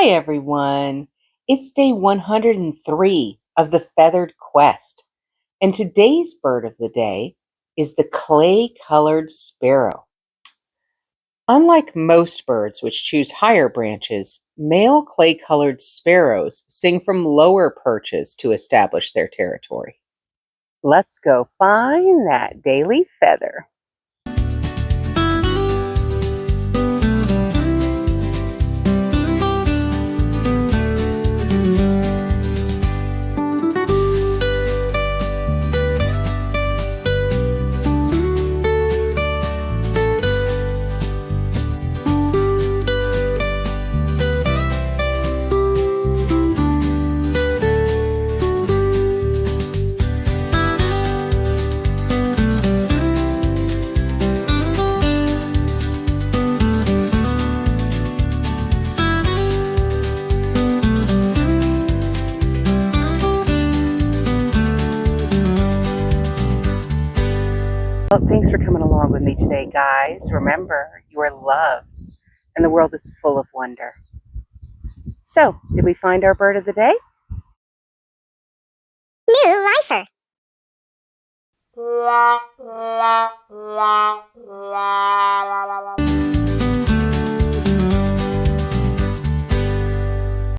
Hi, everyone. It's day 103 of the Feathered Quest, and today's bird of the day is the clay-colored sparrow. Unlike most birds which choose higher branches, male clay-colored sparrows sing from lower perches to establish their territory. Let's go find that daily feather. Well, thanks for coming along with me today, guys. Remember, you are loved, and the world is full of wonder. So, did we find our bird of the day? New lifer.